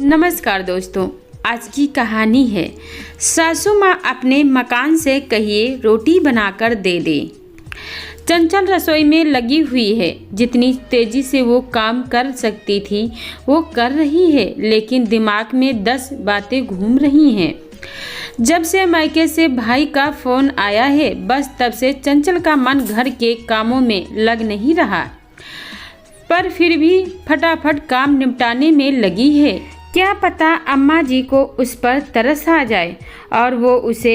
नमस्कार दोस्तों, आज की कहानी है सासू माँ अपने मकान से कहिए रोटी बनाकर दे दे। चंचल रसोई में लगी हुई है। जितनी तेजी से वो काम कर सकती थी वो कर रही है, लेकिन दिमाग में 10 बातें घूम रही हैं। जब से मायके से भाई का फोन आया है, बस तब से चंचल का मन घर के कामों में लग नहीं रहा, पर फिर भी फटाफट काम निपटाने में लगी है। क्या पता अम्मा जी को उस पर तरस आ जाए और वो उसे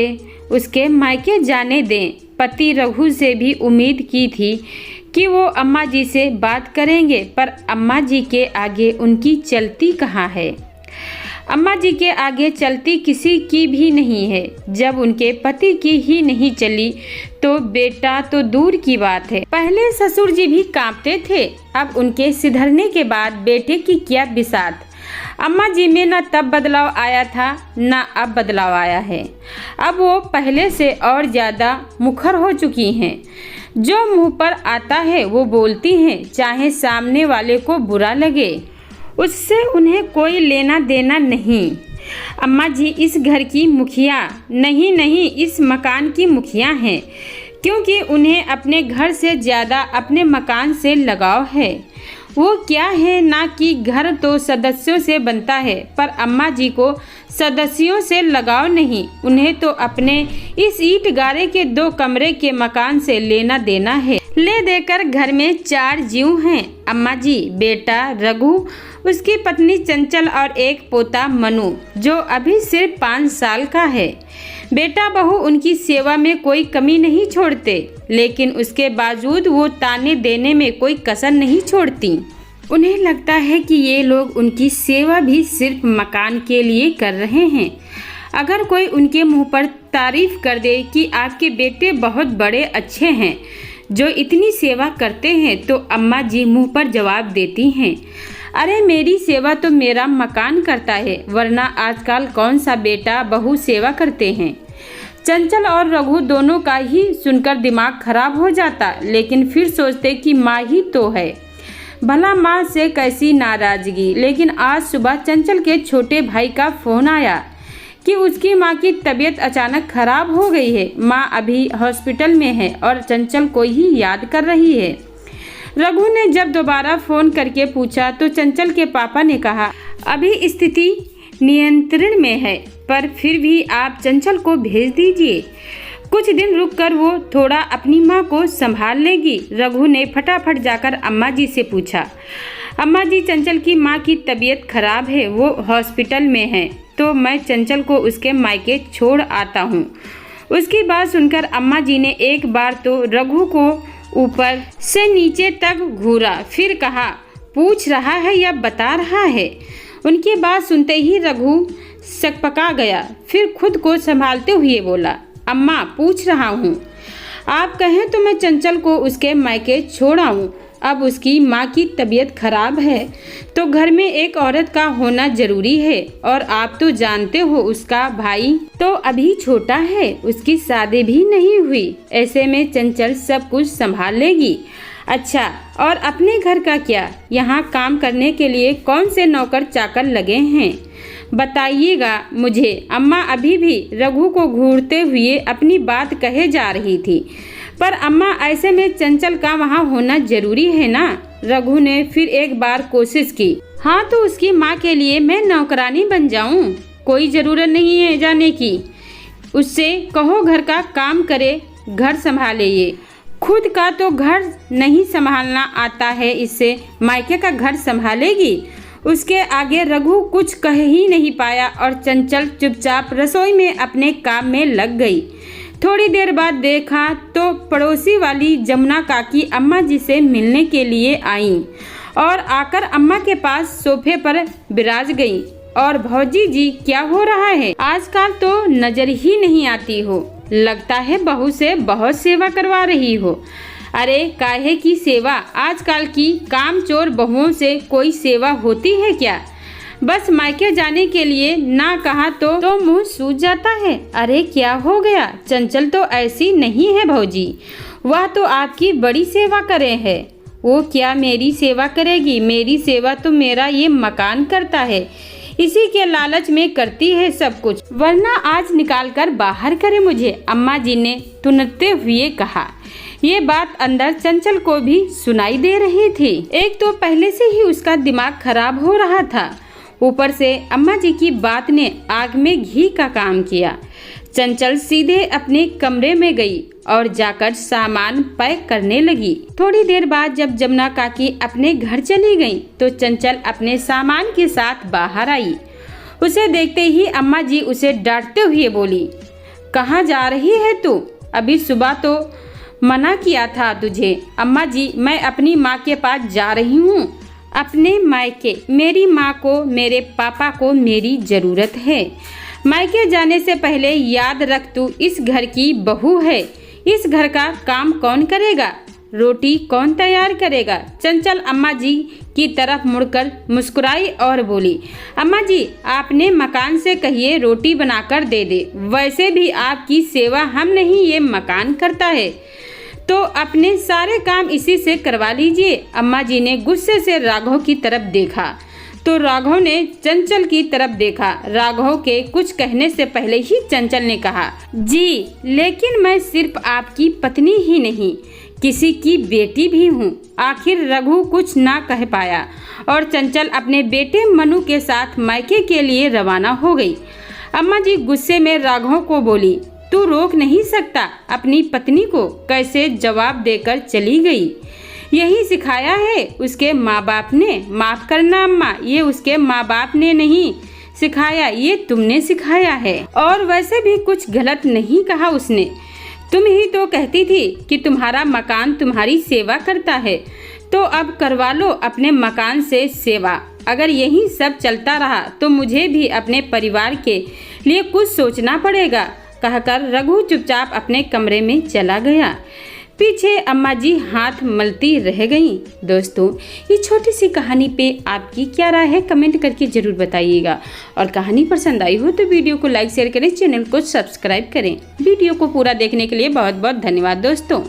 उसके मायके जाने दें। पति रघु से भी उम्मीद की थी कि वो अम्मा जी से बात करेंगे, पर अम्मा जी के आगे उनकी चलती कहाँ है। अम्मा जी के आगे चलती किसी की भी नहीं है। जब उनके पति की ही नहीं चली तो बेटा तो दूर की बात है। पहले ससुर जी भी कांपते थे, अब उनके सिधरने के बाद बेटे की क्या बिसात। अम्मा जी में न तब बदलाव आया था न अब बदलाव आया है। अब वो पहले से और ज़्यादा मुखर हो चुकी हैं। जो मुंह पर आता है वो बोलती हैं, चाहे सामने वाले को बुरा लगे, उससे उन्हें कोई लेना देना नहीं। अम्मा जी इस घर की मुखिया नहीं, इस मकान की मुखिया हैं, क्योंकि उन्हें अपने घर से ज़्यादा अपने मकान से लगाव है। वो क्या है ना कि घर तो सदस्यों से बनता है, पर अम्मा जी को सदस्यों से लगाव नहीं। उन्हें तो अपने इस ईंट गारे के 2 कमरे के मकान से लेना देना है। ले देकर घर में 4 जीव हैं, अम्मा जी, बेटा रघु, उसकी पत्नी चंचल और एक पोता मनु, जो अभी सिर्फ 5 साल का है। बेटा बहू उनकी सेवा में कोई कमी नहीं छोड़ते, लेकिन उसके बावजूद वो ताने देने में कोई कसर नहीं छोड़ती। उन्हें लगता है कि ये लोग उनकी सेवा भी सिर्फ मकान के लिए कर रहे हैं। अगर कोई उनके मुंह पर तारीफ कर दे कि आपके बेटे बहुत बड़े अच्छे हैं जो इतनी सेवा करते हैं, तो अम्मा जी मुंह पर जवाब देती हैं, अरे मेरी सेवा तो मेरा मकान करता है, वरना आजकल कौन सा बेटा बहू सेवा करते हैं। चंचल और रघु दोनों का ही सुनकर दिमाग खराब हो जाता, लेकिन फिर सोचते कि माँ ही तो है, भला माँ से कैसी नाराजगी। लेकिन आज सुबह चंचल के छोटे भाई का फोन आया कि उसकी माँ की तबीयत अचानक खराब हो गई है। माँ अभी हॉस्पिटल में है और चंचल को ही याद कर रही है। रघु ने जब दोबारा फोन करके पूछा तो चंचल के पापा ने कहा, अभी स्थिति नियंत्रण में है, पर फिर भी आप चंचल को भेज दीजिए। कुछ दिन रुककर वो थोड़ा अपनी माँ को संभाल लेगी। रघु ने फटाफट जाकर अम्मा जी से पूछा, अम्मा जी, चंचल की माँ की तबीयत खराब है, वो हॉस्पिटल में है, तो मैं चंचल को उसके मायके छोड़ आता हूँ। उसकी बात सुनकर अम्मा जी ने एक बार तो रघु को ऊपर से नीचे तक घूरा, फिर कहा, पूछ रहा है या बता रहा है। उनकी बात सुनते ही रघु सकपका गया, फिर खुद को संभालते हुए बोला, अम्मा पूछ रहा हूँ, आप कहें तो मैं चंचल को उसके मायके छोड़ आऊँ। अब उसकी माँ की तबीयत खराब है तो घर में एक औरत का होना जरूरी है, और आप तो जानते हो उसका भाई तो अभी छोटा है, उसकी शादी भी नहीं हुई। ऐसे में चंचल सब कुछ संभाल लेगी। अच्छा, और अपने घर का क्या? यहाँ काम करने के लिए कौन से नौकर चाकर लगे हैं, बताइएगा मुझे। अम्मा अभी भी रघु को घूरते हुए अपनी बात कहे जा रही थी, पर अम्मा ऐसे में चंचल का वहाँ होना जरूरी है ना। रघु ने फिर एक बार कोशिश की, हाँ तो उसकी माँ के लिए मैं नौकरानी बन जाऊँ, कोई ज़रूरत नहीं है जाने की। उससे कहो घर का काम करे, घर संभाले, ये खुद का तो घर नहीं संभालना आता है, इससे मायके का घर संभालेगी। उसके आगे रघु कुछ कह ही नहीं पाया और चंचल चुपचाप रसोई में अपने काम में लग गई। थोड़ी देर बाद देखा तो पड़ोसी वाली जमुना काकी अम्मा जी से मिलने के लिए आईं और आकर अम्मा के पास सोफे पर बिराज गईं। और भौजी जी, क्या हो रहा है? आजकल तो नजर ही नहीं आती हो, लगता है बहू से बहुत सेवा करवा रही हो। अरे काहे की सेवा, आजकल की कामचोर बहुओं से कोई सेवा होती है क्या? बस मायके जाने के लिए ना कहा तो मुंह सूज जाता है। अरे क्या हो गया? चंचल तो ऐसी नहीं है भौजी, वह तो आपकी बड़ी सेवा करे है। वो क्या मेरी सेवा करेगी? मेरी सेवा तो मेरा ये मकान करता है, इसी के लालच में करती है सब कुछ, वरना आज निकाल कर बाहर करे मुझे, अम्मा जी ने तुनते हुए कहा। ये बात अंदर चंचल को भी सुनाई दे रही थी। एक तो पहले से ही उसका दिमाग खराब हो रहा था, ऊपर से अम्मा जी की बात ने आग में घी का काम किया। चंचल सीधे अपने कमरे में गई और जाकर सामान पैक करने लगी। थोड़ी देर बाद जब जमुना काकी अपने घर चली गईं, तो चंचल अपने सामान के साथ बाहर आई। उसे देखते ही अम्मा जी उसे डांटते हुए बोली, कहाँ जा रही है तू? अभी सुबह तो मना किया था तुझे। अम्मा जी, मैं अपनी माँ के पास जा रही हूँ, अपने मायके। मेरी माँ को, मेरे पापा को मेरी जरूरत है। मायके जाने से पहले याद रख, तू इस घर की बहू है। इस घर का काम कौन करेगा? रोटी कौन तैयार करेगा? चंचल अम्मा जी की तरफ मुड़कर मुस्कुराई और बोली, अम्मा जी, आपने मकान से कहिए रोटी बनाकर दे दे। वैसे भी आपकी सेवा हम नहीं, ये मकान करता है, तो अपने सारे काम इसी से करवा लीजिए। अम्मा जी ने गुस्से से राघव की तरफ देखा तो राघव ने चंचल की तरफ देखा। राघव के कुछ कहने से पहले ही चंचल ने कहा, जी, लेकिन मैं सिर्फ आपकी पत्नी ही नहीं, किसी की बेटी भी हूँ। आखिर रघु कुछ ना कह पाया और चंचल अपने बेटे मनु के साथ मायके के लिए रवाना हो गई। अम्मा जी गुस्से में राघव को बोली, तू रोक नहीं सकता अपनी पत्नी को? कैसे जवाब देकर चली गई। यही सिखाया है उसके माँ बाप ने। माफ करना अम्मा, ये उसके माँ बाप ने नहीं सिखाया, ये तुमने सिखाया है। और वैसे भी कुछ गलत नहीं कहा उसने। तुम ही तो कहती थी कि तुम्हारा मकान तुम्हारी सेवा करता है, तो अब करवा लो अपने मकान से सेवा। अगर यही सब चलता रहा तो मुझे भी अपने परिवार के लिए कुछ सोचना पड़ेगा, कहकर रघु चुपचाप अपने कमरे में चला गया। पीछे अम्मा जी हाथ मलती रह गईं। दोस्तों, ये छोटी सी कहानी पे आपकी क्या राय है, कमेंट करके जरूर बताइएगा। और कहानी पसंद आई हो तो वीडियो को लाइक शेयर करें, चैनल को सब्सक्राइब करें। वीडियो को पूरा देखने के लिए बहुत बहुत धन्यवाद दोस्तों।